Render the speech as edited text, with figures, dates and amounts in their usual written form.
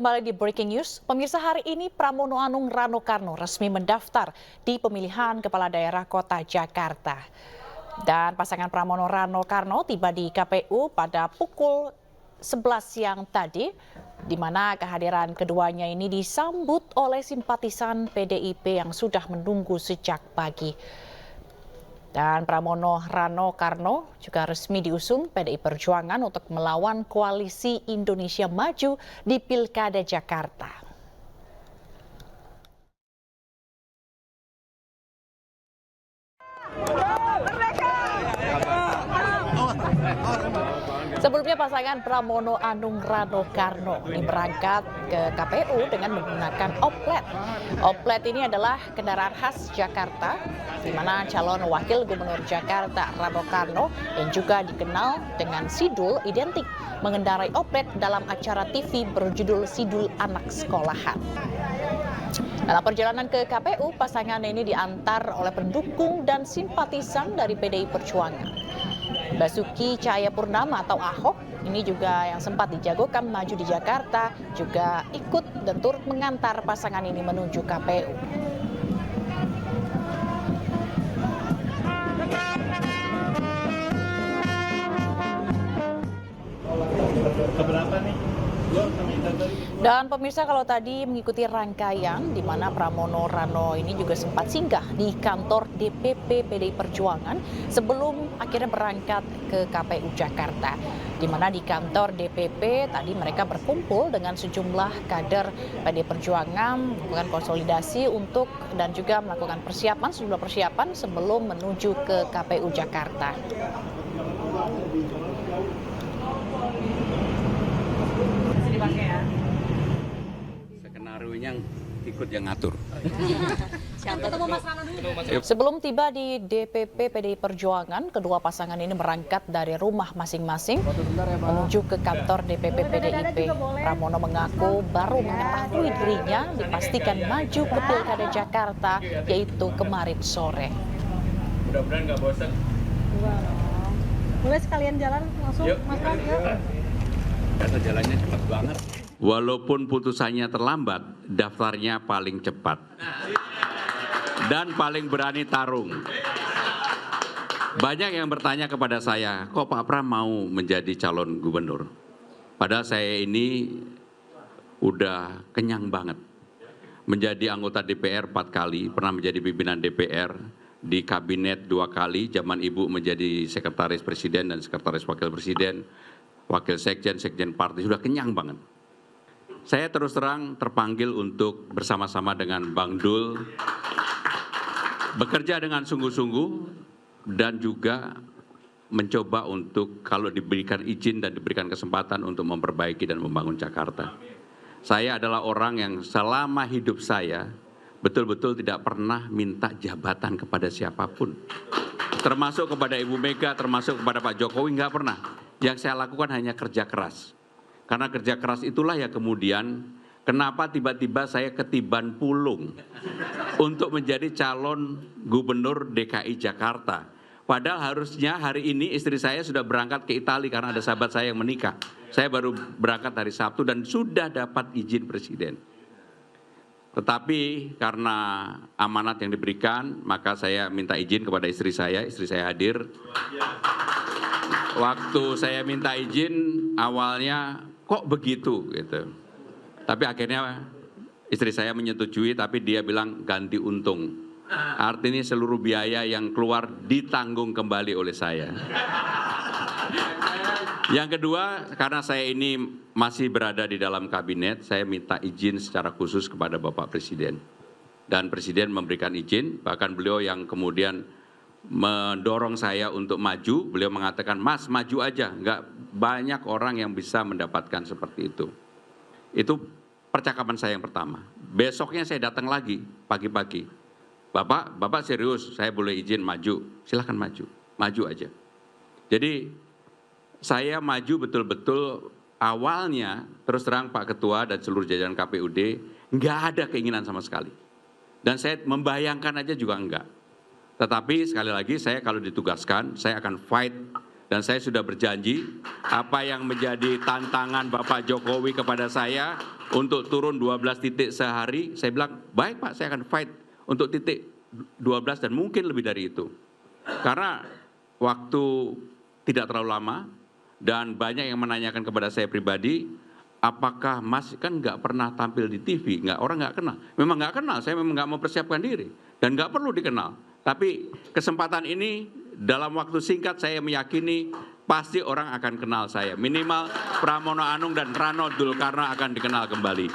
kembali di Breaking News. Pemirsa, hari ini Pramono Anung Rano Karno resmi mendaftar di pemilihan Kepala Daerah Kota Jakarta. Dan pasangan Pramono Rano Karno tiba di KPU pada pukul 11 siang tadi, di mana kehadiran keduanya ini disambut oleh simpatisan PDIP yang sudah menunggu sejak pagi. Dan Pramono Rano Karno juga resmi diusung PDI Perjuangan untuk melawan Koalisi Indonesia Maju di Pilkada Jakarta. Sebelumnya pasangan Pramono Anung Rano Karno ini berangkat ke KPU dengan menggunakan oplet. Oplet ini adalah kendaraan khas Jakarta, di mana calon wakil gubernur Jakarta Rano Karno yang juga dikenal dengan Sidul identik mengendarai oplet dalam acara TV berjudul Sidul Anak Sekolahan. Dalam perjalanan ke KPU, pasangan ini diantar oleh pendukung dan simpatisan dari PDI Perjuangan. Basuki Cahayapurnama atau Ahok ini juga yang sempat dijagokan maju di Jakarta juga ikut dan turut mengantar pasangan ini menuju KPU. Keberapa nih? Dan pemirsa, kalau tadi mengikuti rangkaian di mana Pramono Rano ini juga sempat singgah di kantor DPP PDI Perjuangan sebelum akhirnya berangkat ke KPU Jakarta. Di mana di kantor DPP tadi mereka berkumpul dengan sejumlah kader PDI Perjuangan melakukan konsolidasi untuk dan juga melakukan sejumlah persiapan sebelum menuju ke KPU Jakarta. Skenario-nya ikut yang ngatur. Sebelum tiba di DPP PDI Perjuangan, kedua pasangan ini berangkat dari rumah masing-masing menuju ke kantor DPP PDIP. Pramono mengaku baru mengetahui dirinya dipastikan maju ke Pilkada Jakarta, yaitu kemarin sore. Mudah-mudahan nggak bosan. Boleh sekalian jalan langsung, Mas Pram, yuk. Karena jalannya cepat banget. Walaupun putusannya terlambat, daftarnya paling cepat. Dan paling berani tarung. Banyak yang bertanya kepada saya, kok Pak Pram mau menjadi calon gubernur? Padahal saya ini udah kenyang banget. Menjadi anggota DPR 4 kali, pernah menjadi pimpinan DPR, di kabinet 2 kali, zaman Ibu menjadi sekretaris presiden dan sekretaris wakil presiden, wakil sekjen, sekjen partai, sudah kenyang banget. Saya terus terang terpanggil untuk bersama-sama dengan Bang Dul, bekerja dengan sungguh-sungguh dan juga mencoba untuk kalau diberikan izin dan diberikan kesempatan untuk memperbaiki dan membangun Jakarta. Saya adalah orang yang selama hidup saya betul-betul tidak pernah minta jabatan kepada siapapun. Termasuk kepada Ibu Mega, termasuk kepada Pak Jokowi, nggak pernah. Yang saya lakukan hanya kerja keras. Karena kerja keras itulah ya kemudian kenapa tiba-tiba saya ketiban pulung untuk menjadi calon gubernur DKI Jakarta. Padahal harusnya hari ini istri saya sudah berangkat ke Italia karena ada sahabat saya yang menikah. Saya baru berangkat hari Sabtu dan sudah dapat izin presiden. Tetapi karena amanat yang diberikan, maka saya minta izin kepada istri saya hadir. Waktu saya minta izin awalnya kok begitu gitu. Tapi akhirnya istri saya menyetujui, tapi dia bilang ganti untung. Artinya seluruh biaya yang keluar ditanggung kembali oleh saya. Yang kedua, karena saya ini masih berada di dalam kabinet, saya minta izin secara khusus kepada Bapak Presiden. Dan Presiden memberikan izin, bahkan beliau yang kemudian mendorong saya untuk maju, beliau mengatakan, Mas maju aja, nggak banyak orang yang bisa mendapatkan seperti itu. Itu percakapan saya yang pertama. Besoknya saya datang lagi pagi-pagi. Bapak serius, saya boleh izin maju, silahkan maju aja. Jadi saya maju betul-betul awalnya, terus terang Pak Ketua dan seluruh jajaran KPUD, nggak ada keinginan sama sekali. Dan saya membayangkan aja juga enggak. Tetapi sekali lagi saya kalau ditugaskan, saya akan fight. Dan saya sudah berjanji apa yang menjadi tantangan Bapak Jokowi kepada saya untuk turun 12 titik sehari, saya bilang, baik Pak, saya akan fight untuk titik 12 dan mungkin lebih dari itu. Karena waktu tidak terlalu lama dan banyak yang menanyakan kepada saya pribadi, apakah Mas kan nggak pernah tampil di TV, orang nggak kenal. Memang nggak kenal, saya memang nggak mempersiapkan diri dan nggak perlu dikenal. Tapi kesempatan ini dalam waktu singkat saya meyakini pasti orang akan kenal saya. Minimal Pramono Anung dan Rano Zulkarna akan dikenal kembali.